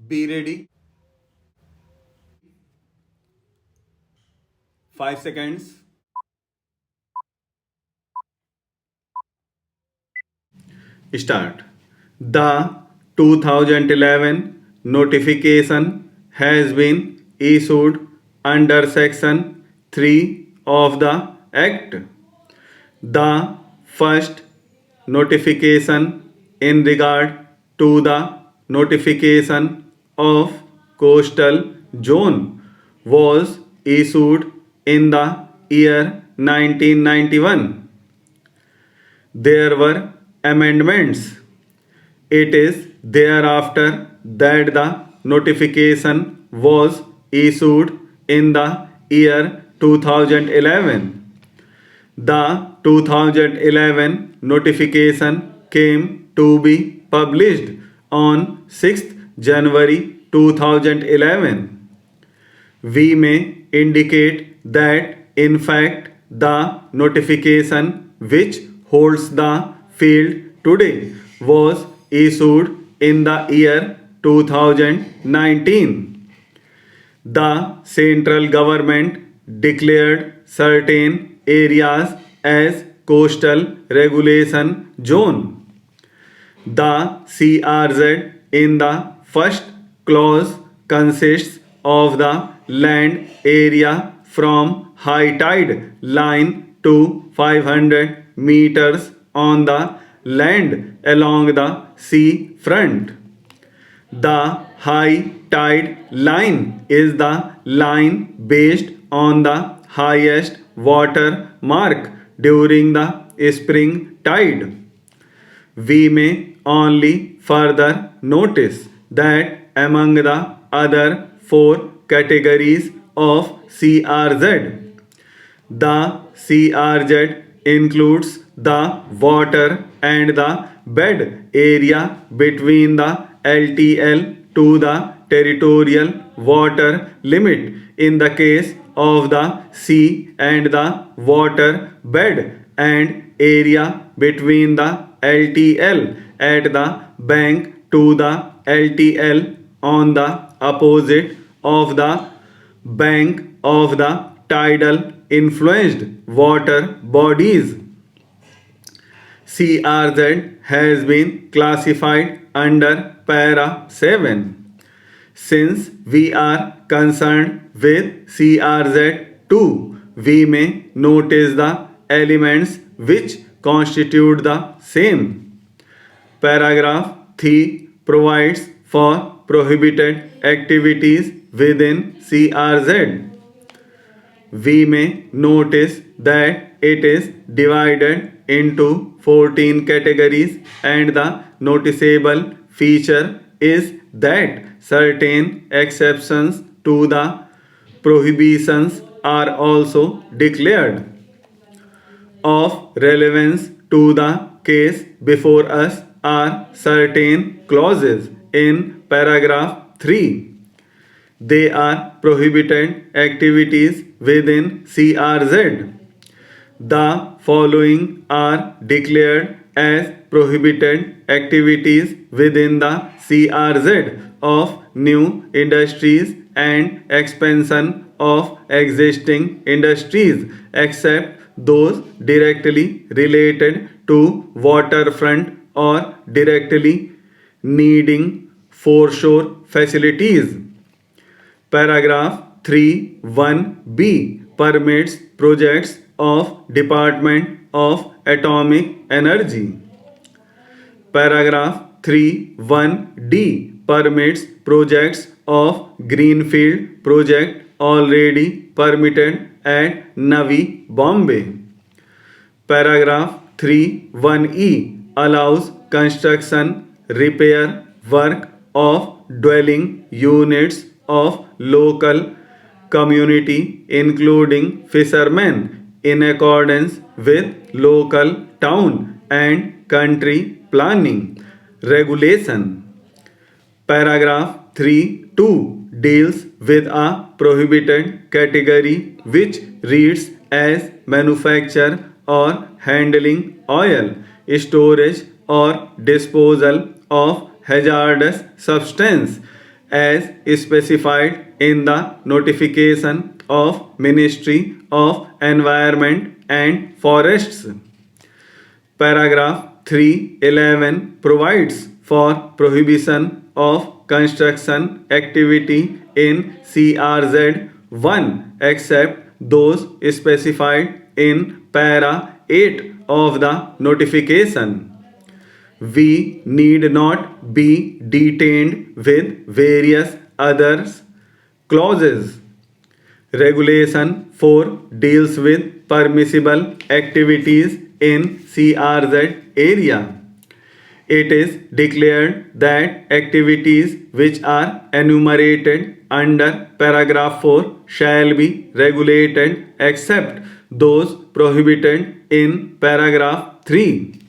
Be ready. 5 seconds. Start. The 2011 notification has been issued under Section 3 of the Act. The first notification in regard to the notification of coastal zone was issued in the year 1991. There were amendments. It is thereafter that the notification was issued in the year 2011. The 2011 notification came to be published on 6th January 2011. We may indicate that in fact the notification which holds the field today was issued in the year 2019. The central government declared certain areas as coastal regulation zone. The CRZ in the first clause consists of the land area from high tide line to 500 meters on the land along the sea front. The high tide line is the line based on the highest water mark during the spring tide. We may only further notice that among the other four categories of CRZ, the CRZ includes the water and the bed area between the LTL to the territorial water limit in the case of the sea and the water bed and area between the LTL at the bank to the LTL on the opposite of the bank of the tidal influenced water bodies. CRZ has been classified under Para 7. Since we are concerned with CRZ 2, we may notice the elements which constitute the same. Paragraph 3 provides for prohibited activities within CRZ. We may notice that it is divided into 14 categories, and the noticeable feature is that certain exceptions to the prohibitions are also declared. Of relevance to the case before us are certain clauses in paragraph 3. They are prohibited activities within CRZ. The following are declared as prohibited activities within the CRZ of new industries and expansion of existing industries, except those directly related to waterfront or directly needing foreshore facilities. Paragraph 3(1)(b) permits projects of Department of Atomic Energy. Paragraph 3(1)(d) permits projects of Greenfield project already permitted at Navi Bombay. Paragraph 3(1)(e) allows construction, repair work of dwelling units of local community including fishermen in accordance with local town and country planning regulation. Paragraph 3(2) deals with a prohibited category which reads as manufacture or handling oil, storage or disposal of hazardous substance, as specified in the notification of Ministry of Environment and Forests. Paragraph 311 provides for prohibition of construction activity in CRZ 1 except those specified in para 8 of the notification. We need not be detained with various other clauses. Regulation 4 deals with permissible activities in CRZ area. It is declared that activities which are enumerated under paragraph 4 shall be regulated except those prohibited in paragraph 3.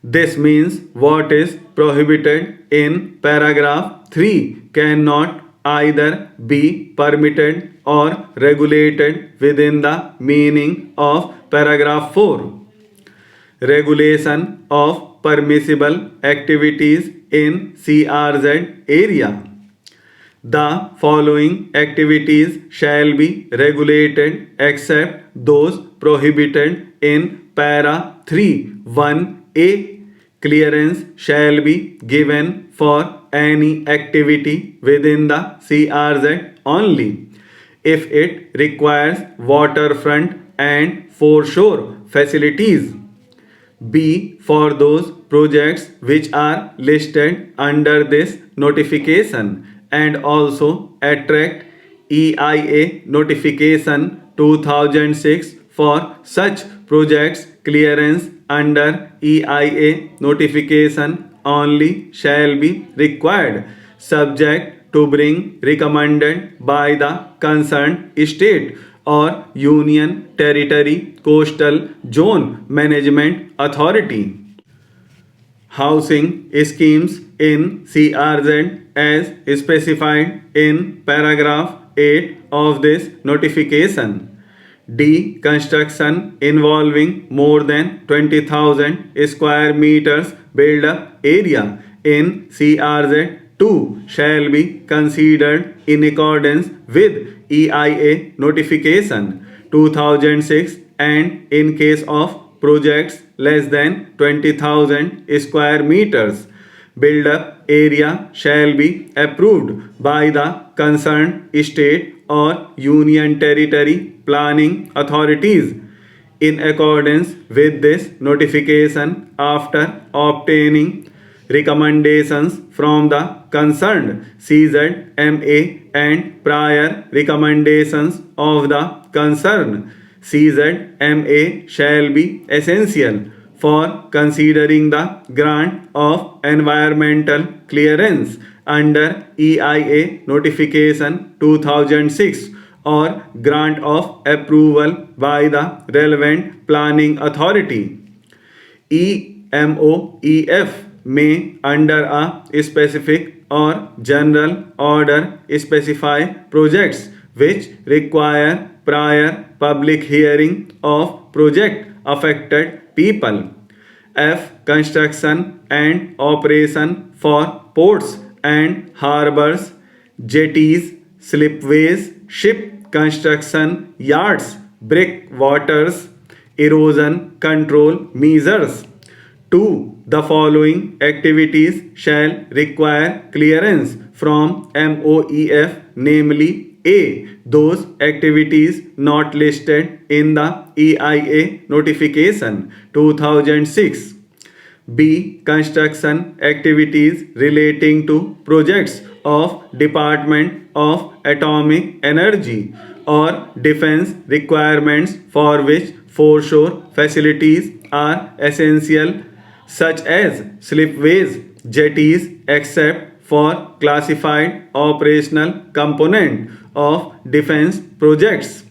This means what is prohibited in paragraph 3 cannot either be permitted or regulated within the meaning of paragraph 4. Regulation of permissible activities in CRZ area. The following activities shall be regulated except those prohibited in para 3 1a. Clearance shall be given for any activity within the CRZ only if it requires waterfront and foreshore facilities. B. For those projects which are listed under this notification and also attract EIA notification 2006 for such projects, clearance under EIA notification only shall be required, subject to being recommended by the concerned state or union territory coastal zone management authority. Housing schemes in CRZ as specified in paragraph 8 of this notification. D. Construction involving more than 20,000 square meters build-up area in CRZ 2 shall be considered in accordance with EIA notification 2006 and in case of projects less than 20,000 square meters build-up area shall be approved by the concerned state or union territory planning authorities in accordance with this notification after obtaining recommendations from the concerned CZMA and prior recommendations of the concerned CZMA shall be essential for considering the grant of environmental clearance under EIA notification 2006 or grant of approval by the relevant planning authority. EMOEF may under a specific or general order specify projects which require prior public hearing of project affected people. F. Construction and operation for ports and harbors, jetties, slipways, ship construction yards, breakwaters, erosion control measures. 2. The following activities shall require clearance from MOEF, namely A. Those activities not listed in the EIA notification 2006. B. Construction activities relating to projects of Department of Atomic Energy or defense requirements for which foreshore facilities are essential, such as slipways, jetties, except for classified operational component of defense projects.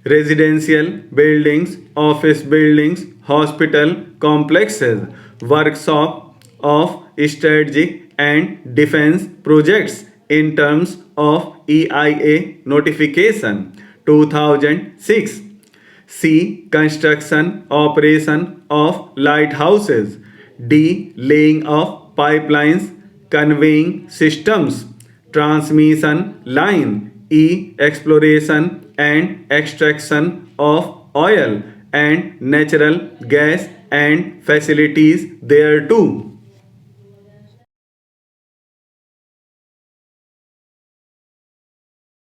Residential buildings, office buildings, hospital complexes, workshop of strategic and defense projects in terms of EIA notification 2006. C. Construction operation of lighthouses. D. Laying of pipelines, conveying systems, transmission line, E. Exploration and extraction of oil and natural gas and facilities there too.